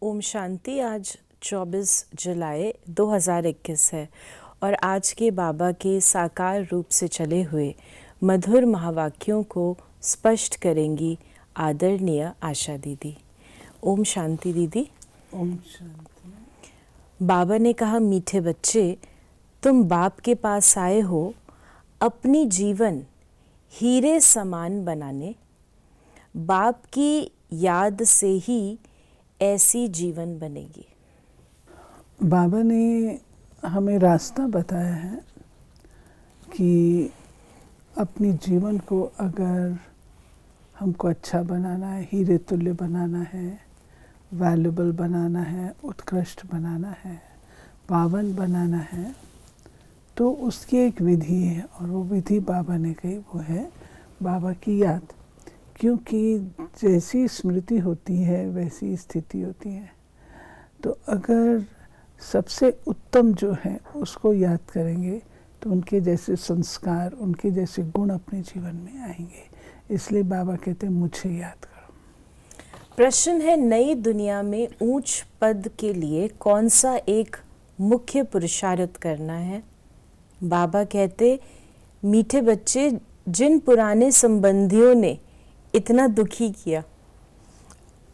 ओम शांति। आज 24 जुलाई 2021 है और आज के बाबा के साकार रूप से चले हुए मधुर महावाक्यों को स्पष्ट करेंगी आदरणीय आशा दीदी। ओम शांति दीदी। ओम शांति। बाबा ने कहा, मीठे बच्चे, तुम बाप के पास आए हो अपनी जीवन हीरे समान बनाने। बाप की याद से ही ऐसी जीवन बनेगी। बाबा ने हमें रास्ता बताया है कि अपनी जीवन को अगर हमको अच्छा बनाना है, हीरे तुल्य बनाना है, वैल्यूबल बनाना है, उत्कृष्ट बनाना है, पावन बनाना है, तो उसकी एक विधि है और वो विधि बाबा ने कही, वो है बाबा की याद। क्योंकि जैसी स्मृति होती है वैसी स्थिति होती है। तो अगर सबसे उत्तम जो है उसको याद करेंगे तो उनके जैसे संस्कार, उनके जैसे गुण अपने जीवन में आएंगे। इसलिए बाबा कहते हैं मुझे याद करो। प्रश्न है, नई दुनिया में ऊंच पद के लिए कौन सा एक मुख्य पुरुषार्थ करना है? बाबा कहते, मीठे बच्चे, जिन पुराने संबंधियों ने इतना दुखी किया,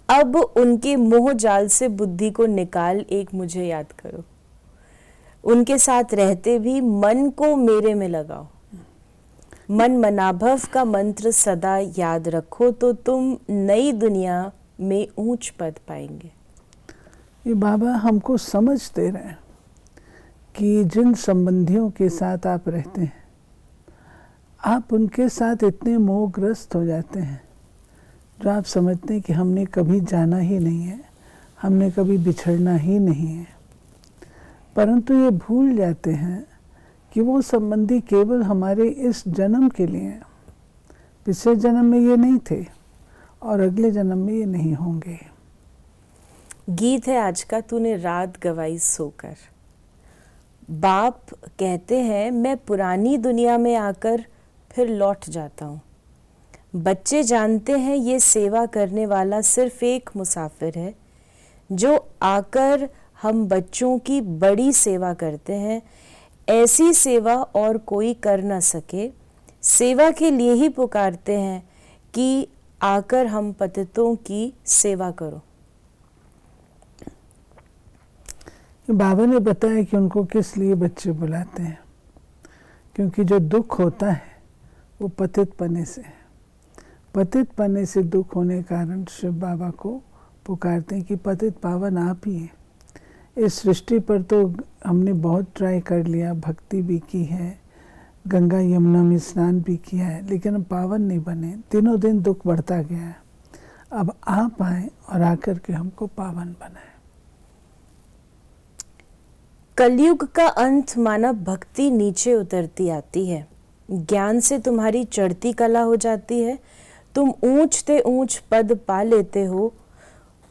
अब उनके मोह जाल से बुद्धि को निकाल एक मुझे याद करो। उनके साथ रहते भी मन को मेरे में लगाओ। मन मनाभव का मंत्र सदा याद रखो तो तुम नई दुनिया में ऊंच पद पाएंगे। ये बाबा हमको समझ दे रहे हैं कि जिन संबंधियों के साथ आप रहते हैं, आप उनके साथ इतने मोहग्रस्त हो जाते हैं जो आप समझते हैं कि हमने कभी जाना ही नहीं है, हमने कभी बिछड़ना ही नहीं है। परंतु ये भूल जाते हैं कि वो संबंधी केवल हमारे इस जन्म के लिए हैं। पिछले जन्म में ये नहीं थे और अगले जन्म में ये नहीं होंगे। गीत है आज का, तूने रात गवाई सोकर। बाप कहते हैं, मैं पुरानी दुनिया में आकर फिर लौट जाता हूँ। बच्चे जानते हैं ये सेवा करने वाला सिर्फ एक मुसाफिर है जो आकर हम बच्चों की बड़ी सेवा करते हैं। ऐसी सेवा और कोई कर न सके। सेवा के लिए ही पुकारते हैं कि आकर हम पतितों की सेवा करो। बाबा ने बताया कि उनको किस लिए बच्चे बुलाते हैं, क्योंकि जो दुख होता है वो पतित पने से है। पतित पने से दुख होने के कारण शिव बाबा को पुकारते हैं कि पतित पावन आप ही हैं। इस सृष्टि पर तो हमने बहुत ट्राई कर लिया, भक्ति भी की है, गंगा यमुना में स्नान भी किया है, लेकिन हम पावन नहीं बने। दिनों दिन दुख बढ़ता गया है। अब आप आए और आकर के हमको पावन बनाए। कलयुग का अंत मानव भक्ति नीचे उतरती आती है। ज्ञान से तुम्हारी चढ़ती कला हो जाती है। तुम ऊंचते ऊंच पद पा लेते हो,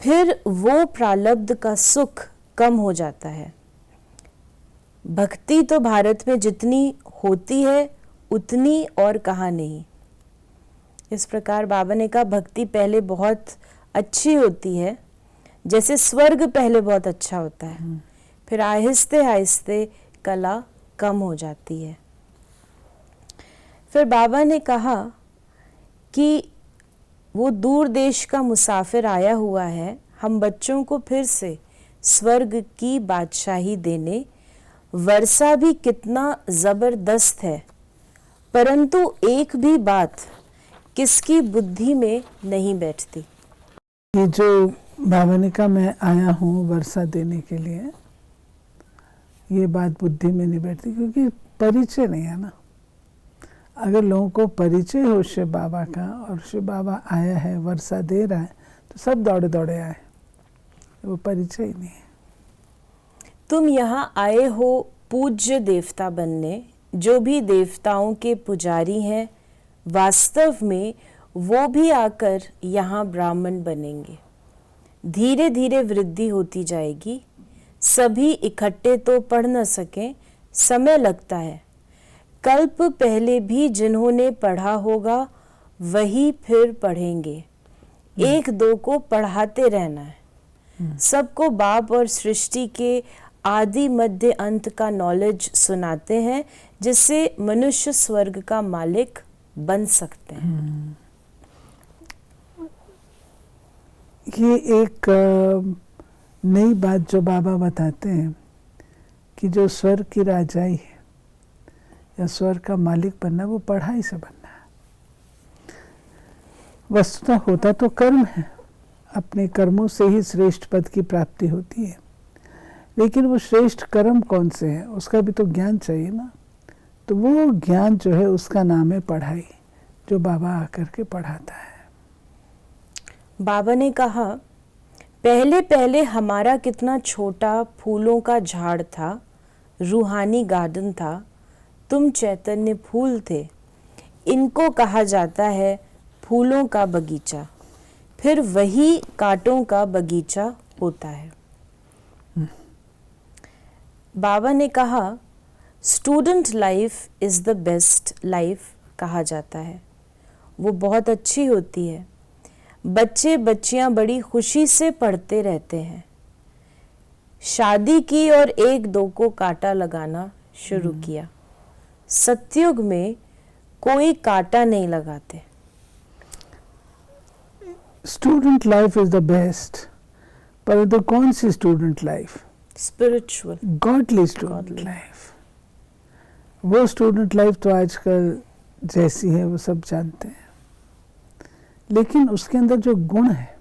फिर वो प्रारब्ध का सुख कम हो जाता है। भक्ति तो भारत में जितनी होती है उतनी और कहाँ नहीं। इस प्रकार बाबा ने कहा, भक्ति पहले बहुत अच्छी होती है, जैसे स्वर्ग पहले बहुत अच्छा होता है, फिर आहिस्ते आहिस्ते कला कम हो जाती है। फिर बाबा ने कहा कि वो दूर देश का मुसाफिर आया हुआ है हम बच्चों को फिर से स्वर्ग की बादशाही देने। वर्षा भी कितना ज़बरदस्त है, परंतु एक भी बात किसकी बुद्धि में नहीं बैठती। ये जो बाबा ने कहा मैं आया हूँ वर्षा देने के लिए, ये बात बुद्धि में नहीं बैठती, क्योंकि परिचय नहीं है ना। अगर लोगों को परिचय हो शिव बाबा का और शिव बाबा आया है, वर्षा दे रहा है, तो सब दौड़े दौड़े आए। वो परिचय ही नहीं है। तुम यहाँ आए हो पूज्य देवता बनने। जो भी देवताओं के पुजारी हैं, वास्तव में वो भी आकर यहाँ ब्राह्मण बनेंगे। धीरे धीरे वृद्धि होती जाएगी। सभी इकट्ठे तो पढ़ न सकें, समय लगता है। कल्प पहले भी जिन्होंने पढ़ा होगा वही फिर पढ़ेंगे। एक दो को पढ़ाते रहना है। सबको बाप और सृष्टि के आदि मध्य अंत का नॉलेज सुनाते हैं, जिससे मनुष्य स्वर्ग का मालिक बन सकते हैं। ये एक नई बात जो बाबा बताते हैं कि जो स्वर्ग की राजाई है या स्वर्ग का मालिक बनना, वो पढ़ाई से बनना है। वस्तुतः होता तो कर्म है, अपने कर्मों से ही श्रेष्ठ पद की प्राप्ति होती है, लेकिन वो श्रेष्ठ कर्म कौन से हैं उसका भी तो ज्ञान चाहिए ना। तो वो ज्ञान जो है उसका नाम है पढ़ाई, जो बाबा आकर के पढ़ाता है। बाबा ने कहा, पहले पहले हमारा कितना छोटा फूलों का झाड़ था, रूहानी गार्डन था, तुम चैतन्य फूल थे। इनको कहा जाता है फूलों का बगीचा, फिर वही कांटों का बगीचा होता है। बाबा ने कहा, student life is the best life कहा जाता है, वो बहुत अच्छी होती है। बच्चे बच्चियां बड़ी खुशी से पढ़ते रहते हैं। शादी की और एक दो को कांटा लगाना शुरू किया। सतयुग में कोई कांटा नहीं लगाते। Student life is the best, पर तो कौन सी student life? Spiritual, godly student life. वो स्टूडेंट लाइफ तो आजकल जैसी है वो सब जानते हैं, लेकिन उसके अंदर जो गुण है,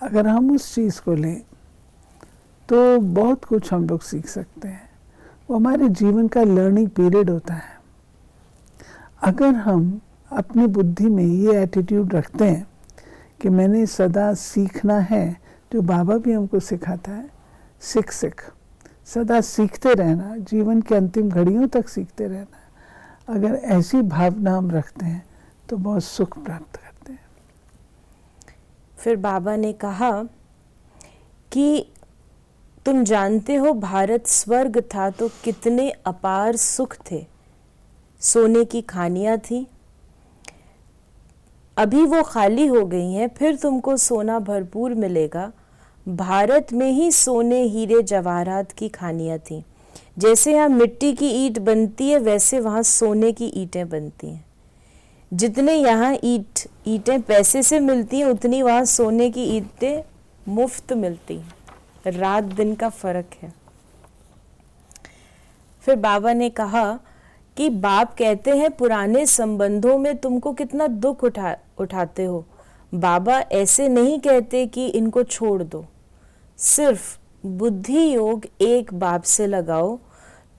अगर हम उस चीज़ को लें तो बहुत कुछ हम लोग सीख सकते हैं। वो हमारे जीवन का लर्निंग पीरियड होता है। अगर हम अपनी बुद्धि में ये एटीट्यूड रखते हैं कि मैंने सदा सीखना है, जो बाबा भी हमको सिखाता है, सीख सदा सीखते रहना, जीवन के अंतिम घड़ियों तक सीखते रहना, अगर ऐसी भावना हम रखते हैं तो बहुत सुख प्राप्त करते हैं। फिर बाबा ने कहा कि तुम जानते हो भारत स्वर्ग था तो कितने अपार सुख थे, सोने की खानियां थी, अभी वो खाली हो गई हैं, फिर तुमको सोना भरपूर मिलेगा। भारत में ही सोने हीरे जवाहरात की खानियां थी। जैसे यहाँ मिट्टी की ईंट बनती है, वैसे वहाँ सोने की ईंटें बनती हैं। जितने यहाँ ईंटें पैसे से मिलती हैं, उतनी वहाँ सोने की ईंटें मुफ्त मिलती हैं। रात दिन का फर्क है। फिर बाबा ने कहा कि बाप कहते हैं पुराने संबंधों में तुमको कितना दुख उठाते हो। बाबा ऐसे नहीं कहते कि इनको छोड़ दो, सिर्फ बुद्धि योग एक बाप से लगाओ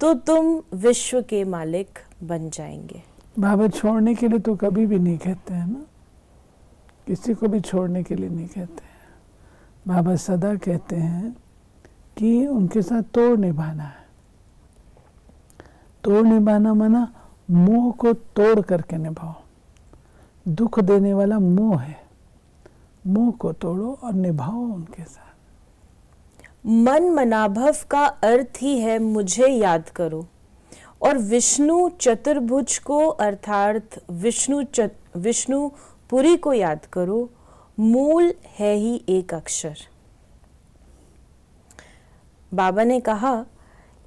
तो तुम विश्व के मालिक बन जाएंगे। बाबा छोड़ने के लिए तो कभी भी नहीं कहते हैं ना, किसी को भी छोड़ने के लिए नहीं कहते हैं। बाबा सदा कहते हैं कि उनके साथ तोड़ निभाना है। तोड़ निभाना माना मोह को तोड़ करके निभाओ। दुख देने वाला मोह है, मोह को तोड़ो और निभाओ उनके साथ। मन मनाभव का अर्थ ही है मुझे याद करो, और विष्णु चतुर्भुज को अर्थात विष्णुपुरी को याद करो। मूल है ही एक अक्षर। बाबा ने कहा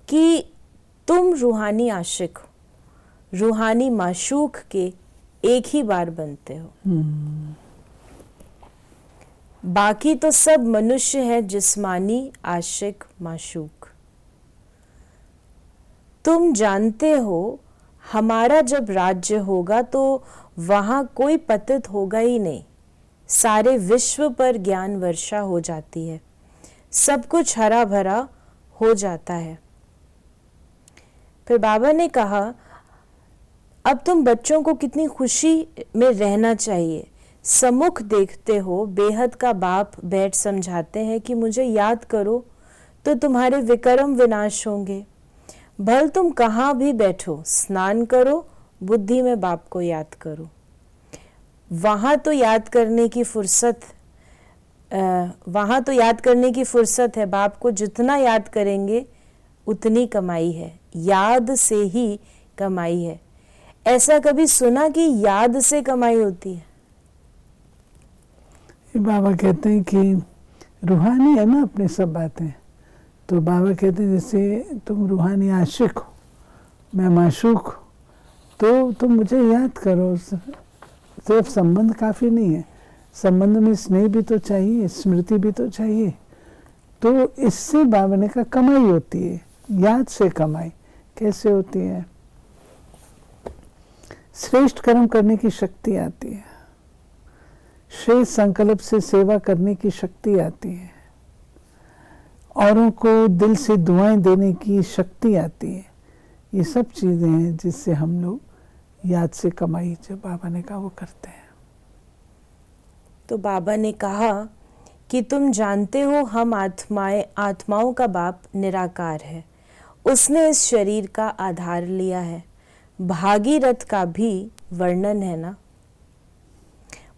कि तुम रूहानी आशिक हो, रूहानी माशूक के एक ही बार बनते हो। बाकी तो सब मनुष्य है जिस्मानी आशिक माशूक। तुम जानते हो हमारा जब राज्य होगा तो वहाँ कोई पतित होगा ही नहीं। सारे विश्व पर ज्ञान वर्षा हो जाती है, सब कुछ हरा भरा हो जाता है। फिर बाबा ने कहा अब तुम बच्चों को कितनी खुशी में रहना चाहिए। सम्मुख देखते हो बेहद का बाप बैठ समझाते हैं कि मुझे याद करो तो तुम्हारे विक्रम विनाश होंगे। भल तुम कहाँ भी बैठो, स्नान करो, बुद्धि में बाप को याद करो। वहाँ तो याद करने की फुर्सत है। बाप को जितना याद करेंगे उतनी कमाई है, याद से ही कमाई है। ऐसा कभी सुना कि याद से कमाई होती है? बाबा कहते हैं कि रूहानी है ना अपनी सब बातें। तो बाबा कहते हैं जैसे तुम रूहानी आशिक हो, मैं माशूक हूँ, तो तुम मुझे याद करो। सिर्फ संबंध काफ़ी नहीं है, संबंध में स्नेह भी तो चाहिए, स्मृति भी तो चाहिए। तो इससे बाबा ने कहा कमाई होती है, याद से कमाई कैसे होती है? श्रेष्ठ कर्म करने की शक्ति आती है, श्रेष्ठ संकल्प से सेवा करने की शक्ति आती है, औरों को दिल से दुआएं देने की शक्ति आती है। ये सब चीज़ें हैं जिससे हम लोग याद से कमाई, जो बाबा ने कहा वो करते हैं। तो बाबा ने कहा कि तुम जानते हो हम आत्माओं का बाप निराकार है, उसने इस शरीर का आधार लिया है। भागीरथ का भी वर्णन है ना।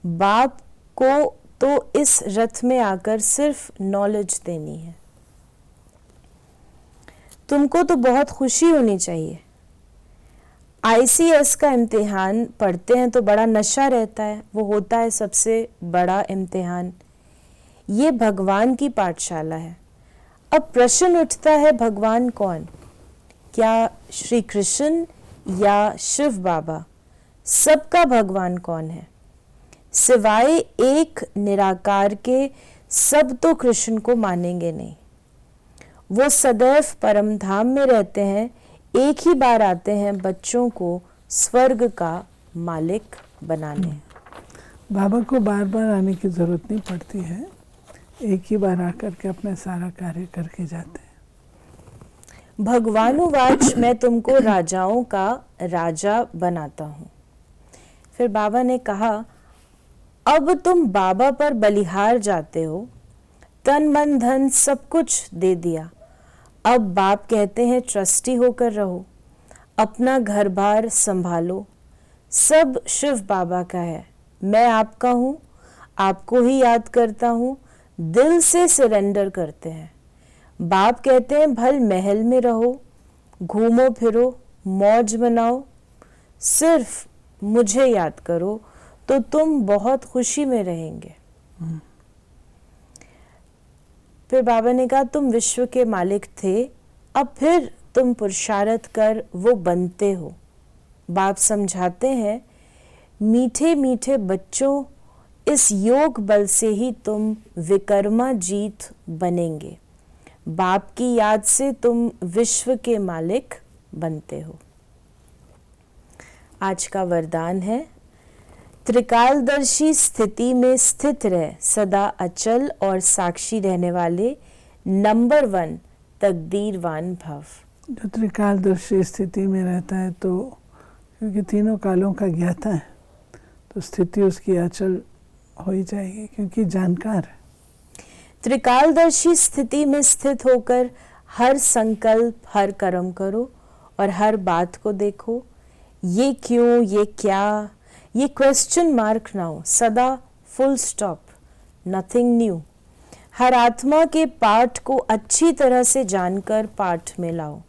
बाप को तो इस रथ में आकर सिर्फ नॉलेज देनी है। तुमको तो बहुत खुशी होनी चाहिए। ICS का इम्तिहान पढ़ते हैं तो बड़ा नशा रहता है, वो होता है सबसे बड़ा इम्तिहान। ये भगवान की पाठशाला है। अब प्रश्न उठता है, भगवान कौन? क्या श्री कृष्ण या शिव बाबा? सबका भगवान कौन है? सिवाय एक निराकार के सब तो कृष्ण को मानेंगे नहीं। वो सदैव परम धाम में रहते हैं, एक ही बार आते हैं बच्चों को स्वर्ग का मालिक बनाने। बाबा को बार बार आने की ज़रूरत नहीं पड़ती है, एक ही बार आकर के अपना सारा कार्य करके जाते हैं। भगवानुवाच मैं तुमको राजाओं का राजा बनाता हूँ। फिर बाबा ने कहा अब तुम बाबा पर बलिहार जाते हो, तन मन धन सब कुछ दे दिया। अब बाप कहते हैं ट्रस्टी होकर रहो, अपना घर बार संभालो, सब शिव बाबा का है। मैं आपका हूँ, आपको ही याद करता हूँ, दिल से सरेंडर करते हैं। बाप कहते हैं भल महल में रहो, घूमो फिरो, मौज मनाओ, सिर्फ मुझे याद करो तो तुम बहुत खुशी में रहेंगे। फिर बाबा ने कहा तुम विश्व के मालिक थे, अब फिर तुम पुरुषार्थ कर वो बनते हो। बाप समझाते हैं मीठे मीठे बच्चों, इस योग बल से ही तुम विकर्मा जीत बनेंगे। बाप की याद से तुम विश्व के मालिक बनते हो। आज का वरदान है त्रिकालदर्शी स्थिति में स्थित रह, सदा अचल और साक्षी रहने वाले नंबर 1 तकदीरवान भव। जो त्रिकालदर्शी स्थिति में रहता है, तो क्योंकि तीनों कालों का ज्ञाता है, तो स्थिति उसकी अचल हो ही जाएगी क्योंकि जानकार है। त्रिकालदर्शी स्थिति में स्थित होकर हर संकल्प, हर कर्म करो और हर बात को देखो। ये क्यों, ये क्या, ये क्वेश्चन मार्क ना हो, सदा फुल स्टॉप, नथिंग न्यू। हर आत्मा के पाठ को अच्छी तरह से जानकर पाठ में लाओ।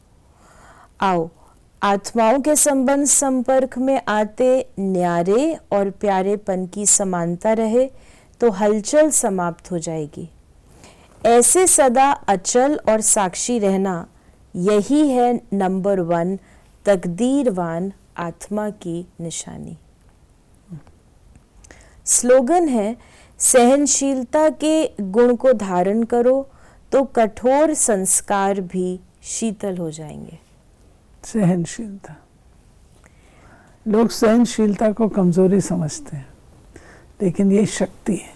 आओ आत्माओं के संबंध संपर्क में आते न्यारे और प्यारेपन की समानता रहे तो हलचल समाप्त हो जाएगी। ऐसे सदा अचल और साक्षी रहना, यही है नंबर 1 तकदीरवान आत्मा की निशानी। स्लोगन है सहनशीलता के गुण को धारण करो तो कठोर संस्कार भी शीतल हो जाएंगे। सहनशीलता, लोग सहनशीलता को कमजोरी समझते हैं, लेकिन ये शक्ति है।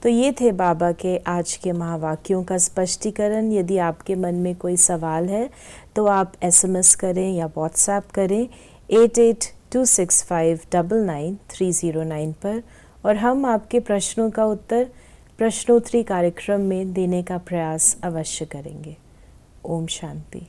तो ये थे बाबा के आज के महावाक्यों का स्पष्टीकरण। यदि आपके मन में कोई सवाल है तो आप SMS करें या WhatsApp करें 8826599309 पर, और हम आपके प्रश्नों का उत्तर प्रश्नोत्तरी कार्यक्रम में देने का प्रयास अवश्य करेंगे। ओम शांति।